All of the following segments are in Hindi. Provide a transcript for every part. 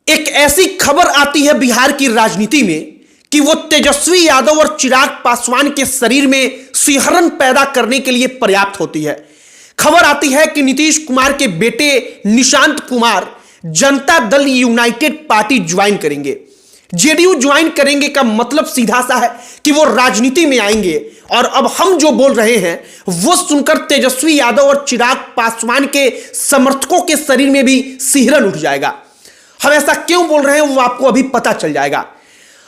एक ऐसी खबर आती है बिहार की राजनीति में कि वो तेजस्वी यादव और चिराग पासवान के शरीर में सिहरन पैदा करने के लिए पर्याप्त होती है। खबर आती है कि नीतीश कुमार के बेटे Nishant Kumar Janata Dal United party join करेंगे। जेडीयू ज्वाइन करेंगे का मतलब सीधा सा है कि वो राजनीति में आएंगे। और अब हम जो बोल रहे हैं वो सुनकर तेजस्वी यादव और चिराग पासवान के समर्थकों के शरीर में भी सिहरन उठ जाएगा। हम ऐसा क्यों बोल रहे हैं वो आपको अभी पता चल जाएगा।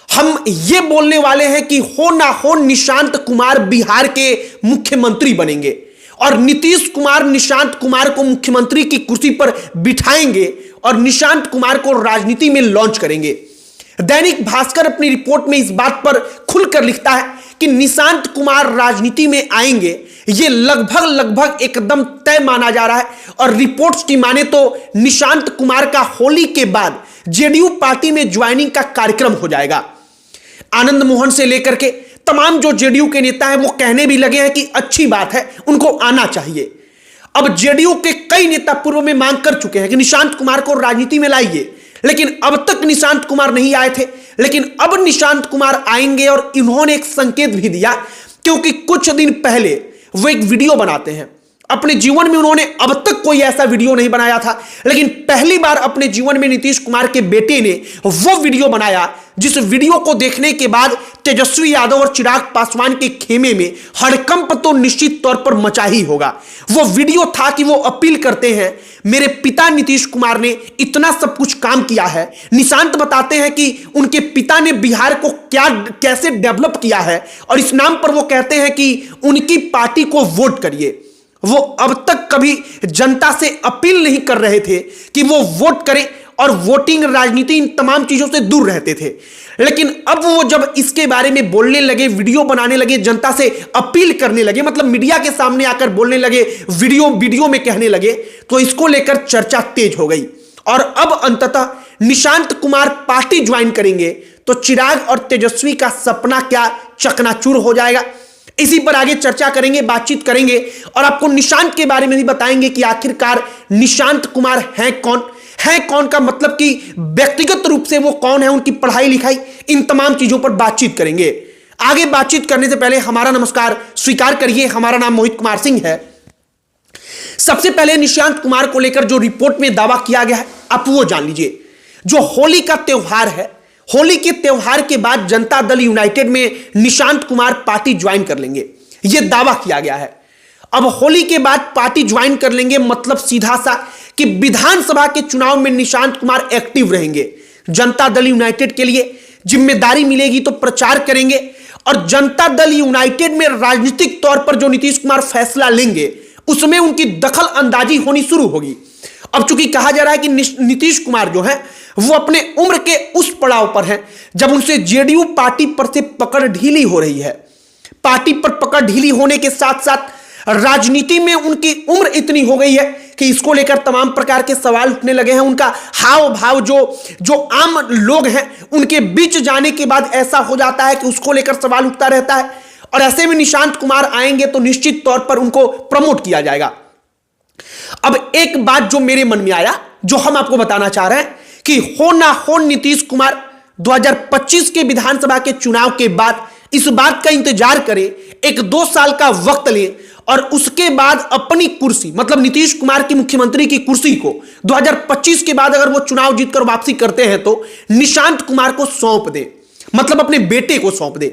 हम ये बोलने वाले हैं कि हो ना हो निशांत कुमार बिहार के मुख्यमंत्री बनेंगे और नीतीश कुमार निशांत कुमार को मुख्यमंत्री की कुर्सी पर बिठाएंगे और निशांत कुमार को राजनीति में लॉन्च करेंगे। दैनिक भास्कर अपनी रिपोर्ट में इस बात पर खुलकर लिखता है कि निशांत कुमार राजनीति में आएंगे, यह लगभग एकदम तय माना जा रहा है। और रिपोर्ट्स की माने तो निशांत कुमार का होली के बाद जेडीयू पार्टी में ज्वाइनिंग का कार्यक्रम हो जाएगा। आनंद मोहन से लेकर के तमाम जो जेडीयू के नेता हैं वो कहने भी लगे हैं कि अच्छी बात है, उनको आना चाहिए। अब जेडीयू के कई नेता पूर्व में मांग कर चुके हैं कि निशांत कुमार को राजनीति में लाइए, लेकिन अब तक निशांत कुमार नहीं आए थे। लेकिन अब निशांत कुमार आएंगे और इन्होंने एक संकेत भी दिया, क्योंकि कुछ दिन पहले वो एक वीडियो बनाते हैं। अपने जीवन में उन्होंने अब तक कोई ऐसा वीडियो नहीं बनाया था, लेकिन पहली बार अपने जीवन में नीतीश कुमार के बेटे ने वो वीडियो बनाया जिस वीडियो को देखने के बाद तेजस्वी यादव और चिराग पासवान के खेमे में हड़कंप तो निश्चित तौर पर मचा ही होगा। वो वीडियो था कि वो अपील करते हैं, मेरे पिता नीतीश कुमार ने इतना सब कुछ काम किया है। निशांत बताते हैं कि उनके पिता ने बिहार को कैसे डेवलप किया है और इस नाम पर वो कहते हैं कि उनकी पार्टी को वोट करिए। वो अब तक कभी जनता से अपील नहीं कर रहे थे कि वो वोट करें और वोटिंग, राजनीति, इन तमाम चीजों से दूर रहते थे। लेकिन अब वो जब इसके बारे में बोलने लगे, वीडियो बनाने लगे, जनता से अपील करने लगे, मतलब मीडिया के सामने आकर बोलने लगे, वीडियो में कहने लगे, तो इसको लेकर चर्चा तेज हो गई। और अब अंततः निशांत कुमार पार्टी ज्वाइन करेंगे तो चिराग और तेजस्वी का सपना क्या चकनाचूर हो जाएगा। इसी पर आगे चर्चा करेंगे, बातचीत करेंगे और आपको निशांत के बारे में भी बताएंगे कि आखिरकार निशांत कुमार हैं कौन। है कौन का मतलब कि व्यक्तिगत रूप से वो कौन है, उनकी पढ़ाई लिखाई, इन तमाम चीजों पर बातचीत करेंगे। आगे बातचीत करने से पहले हमारा नमस्कार स्वीकार करिए। हमारा नाम मोहित कुमार सिंह है। सबसे पहले निशांत कुमार को लेकर जो रिपोर्ट में दावा किया गया है आप वो जान लीजिए। जो होली का त्योहार है, होली के त्योहार के बाद जनता दल यूनाइटेड में निशांत कुमार पार्टी ज्वाइन कर लेंगे, यह दावा किया गया है। अब होली के बाद पार्टी ज्वाइन कर लेंगे मतलब सीधा सा कि विधानसभा के चुनाव में निशांत कुमार एक्टिव रहेंगे। जनता दल यूनाइटेड के लिए जिम्मेदारी मिलेगी तो प्रचार करेंगे और जनता दल यूनाइटेड में राजनीतिक तौर पर जो नीतीश कुमार फैसला लेंगे उसमें उनकी दखल अंदाजी होनी शुरू होगी। अब चूंकि कहा जा रहा है कि नीतीश कुमार जो है वो अपने उम्र के उस पड़ाव पर हैं जब उनसे जेडीयू पार्टी पर से पकड़ ढीली हो रही है। पार्टी पर पकड़ ढीली होने के साथ साथ राजनीति में उनकी उम्र इतनी हो गई है कि इसको लेकर तमाम प्रकार के सवाल उठने लगे हैं। उनका हाव भाव जो आम लोग हैं उनके बीच जाने के बाद ऐसा हो जाता है कि उसको लेकर सवाल उठता रहता है। और ऐसे में निशांत कुमार आएंगे तो निश्चित तौर पर उनको प्रमोट किया जाएगा। अब एक बात जो मेरे मन में आया, जो हम आपको बताना चाह रहे हैं कि हो ना हो नीतीश कुमार 2025 के विधानसभा के चुनाव के बाद इस बात का इंतजार करें, 1-2 साल का वक्त लें और उसके बाद अपनी कुर्सी, मतलब नीतीश कुमार की मुख्यमंत्री की कुर्सी को 2025 के बाद अगर वो चुनाव जीतकर वापसी करते हैं तो निशांत कुमार को सौंप दें, मतलब अपने बेटे को सौंप दें।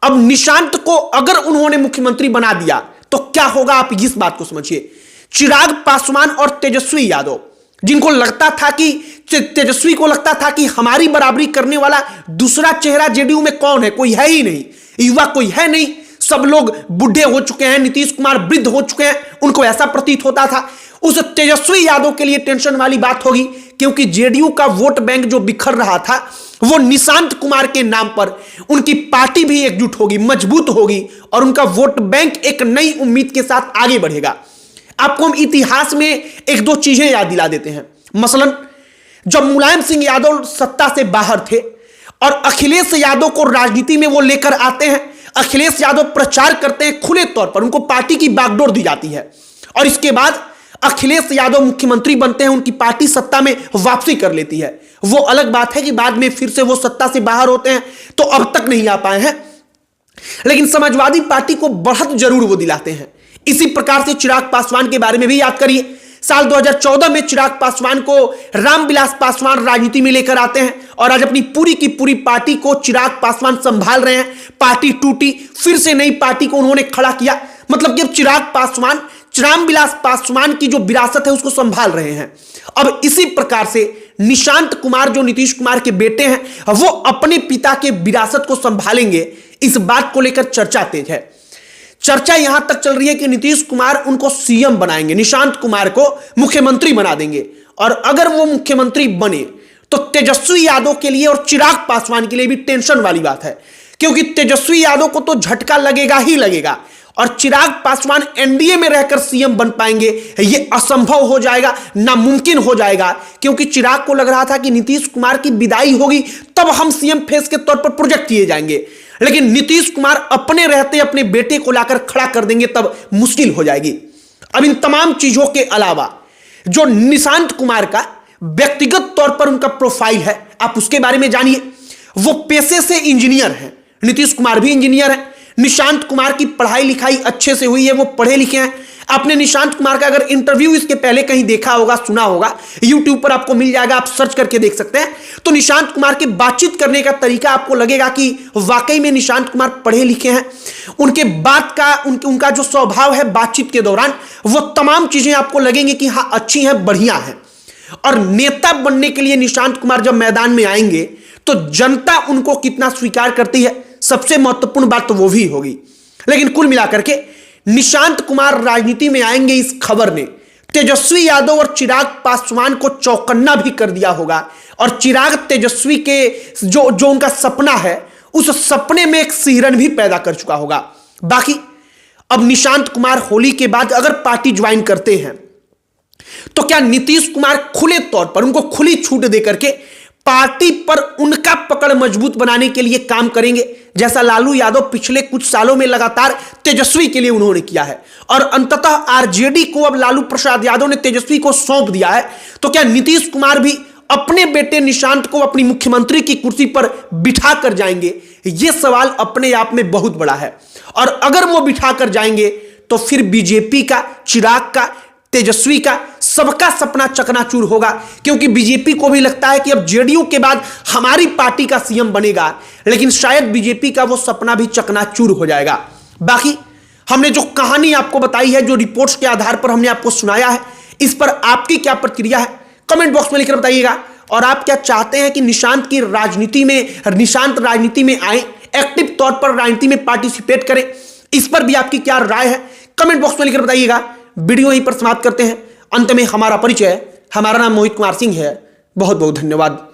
अब निशांत को अगर उन्होंने मुख्यमंत्री बना दिया तो क्या होगा, आप इस बात को समझिए। चिराग पासवान और तेजस्वी यादव, जिनको लगता था कि तेजस्वी को लगता था कि हमारी बराबरी करने वाला दूसरा चेहरा जेडीयू में कौन है, कोई है ही नहीं, युवा कोई है नहीं, सब लोग बूढ़े हो चुके हैं, नीतीश कुमार वृद्ध हो चुके हैं, उनको ऐसा प्रतीत होता था। उस तेजस्वी यादव के लिए टेंशन वाली बात होगी, क्योंकि जेडीयू का वोट बैंक जो बिखर रहा था वो निशांत कुमार के नाम पर, उनकी पार्टी भी एकजुट होगी, मजबूत होगी और उनका वोट बैंक एक नई उम्मीद के साथ आगे बढ़ेगा। आपको हम इतिहास में 1-2 चीजें याद दिला देते हैं। मसलन जब मुलायम सिंह यादव सत्ता से बाहर थे और अखिलेश यादव को राजनीति में वो लेकर आते हैं, अखिलेश यादव प्रचार करते हैं खुले तौर पर, उनको पार्टी की बागडोर दी जाती है और इसके बाद अखिलेश यादव मुख्यमंत्री बनते हैं, उनकी पार्टी सत्ता में वापसी कर लेती है। वो अलग बात है कि बाद में फिर से वो सत्ता से बाहर होते हैं, तो अब तक नहीं आ पाए हैं, लेकिन समाजवादी पार्टी को बढ़त जरूर वो दिलाते हैं। इसी प्रकार से चिराग पासवान के बारे में भी याद करिए। साल 2014 में चिराग पासवान को रामविलास पासवान राजनीति में लेकर आते हैं और आज अपनी पूरी की पूरी पार्टी को चिराग पासवान संभाल रहे हैं। पार्टी टूटी, फिर से नई पार्टी को उन्होंने खड़ा किया, मतलब कि अब चिराग पासवान रामविलास पासवान की जो विरासत है उसको संभाल रहे हैं। अब इसी प्रकार से निशांत कुमार जो नीतीश कुमार के बेटे हैं, वो अपने पिता के विरासत को संभालेंगे, इस बात को लेकर चर्चा तेज है। चर्चा यहां तक चल रही है कि नीतीश कुमार उनको सीएम बनाएंगे, निशांत कुमार को मुख्यमंत्री बना देंगे। और अगर वो मुख्यमंत्री बने तो तेजस्वी यादव के लिए और चिराग पासवान के लिए भी टेंशन वाली बात है, क्योंकि तेजस्वी यादव को तो झटका लगेगा ही लगेगा और चिराग पासवान एनडीए में रहकर सीएम बन पाएंगे यह असंभव हो जाएगा, नामुमकिन हो जाएगा। क्योंकि चिराग को लग रहा था कि नीतीश कुमार की विदाई होगी तब हम सीएम फेस के तौर पर प्रोजेक्ट किए जाएंगे, लेकिन नीतीश कुमार अपने रहते अपने बेटे को लाकर खड़ा कर देंगे तब मुश्किल हो जाएगी। अब इन तमाम चीजों के अलावा जो निशांत कुमार का व्यक्तिगत तौर पर उनका प्रोफाइल है, आप उसके बारे में जानिए। वो पेशे से इंजीनियर हैं, नीतीश कुमार भी इंजीनियर हैं। निशांत कुमार की पढ़ाई लिखाई अच्छे से हुई है, वो पढ़े लिखे हैं। आपने निशांत कुमार का अगर इंटरव्यू इसके पहले कहीं देखा होगा, सुना होगा, यूट्यूब पर आपको मिल जाएगा, आप सर्च करके देख सकते हैं। तो निशांत कुमार के बातचीत करने का तरीका आपको लगेगा कि वाकई में निशांत कुमार पढ़े लिखे हैं। उनके बात का उनका जो स्वभाव है बातचीत के दौरान, वो तमाम चीजें आपको लगेंगी कि हाँ अच्छी हैं, बढ़िया हैं। और नेता बनने के लिए निशांत कुमार जब मैदान में आएंगे तो जनता उनको कितना स्वीकार करती है, सबसे महत्वपूर्ण बात तो वो भी होगी। लेकिन कुल मिलाकर के निशांत कुमार राजनीति में आएंगे, इस खबर ने तेजस्वी यादव और चिराग पासवान को चौकन्ना भी कर दिया होगा। और चिराग तेजस्वी के जो उनका सपना है, उस सपने में एक सिहरन भी पैदा कर चुका होगा। बाकी अब निशांत कुमार होली के बाद अगर पार्टी ज्वाइन करते हैं तो क्या नीतीश कुमार खुले तौर पर उनको खुली छूट देकर के पार्टी पर उनका पकड़ मजबूत बनाने के लिए काम करेंगे, जैसा लालू यादव पिछले कुछ सालों में लगातार तेजस्वी के लिए उन्होंने किया है। और अंततः आरजेडी को अब लालू प्रसाद यादव ने तेजस्वी को सौंप दिया है, तो क्या नीतीश कुमार भी अपने बेटे निशांत को अपनी मुख्यमंत्री की कुर्सी पर बिठा कर जाएंगे? यह सवाल अपने आप में बहुत बड़ा है। और अगर वो बिठा कर जाएंगे तो फिर बीजेपी का, चिराग का, तेजस्वी का, सबका सपना चकनाचूर होगा। क्योंकि बीजेपी को भी लगता है कि अब जेडीयू के बाद हमारी पार्टी का सीएम बनेगा, लेकिन शायद बीजेपी का वो सपना भी चकनाचूर हो जाएगा। बाकी हमने जो कहानी आपको बताई है, जो रिपोर्ट्स के आधार पर हमने आपको सुनाया है, इस पर आपकी क्या प्रतिक्रिया है कमेंट बॉक्स में लिखकर बताइएगा। और आप क्या चाहते हैं कि निशांत राजनीति में आए, एक्टिव तौर पर राजनीति में पार्टिसिपेट करें, इस पर भी आपकी क्या राय है कमेंट बॉक्स में लिखकर बताइएगा। वीडियो यहीं पर समाप्त करते हैं। अंत में हमारा परिचय, हमारा नाम मोहित कुमार सिंह है। बहुत बहुत धन्यवाद।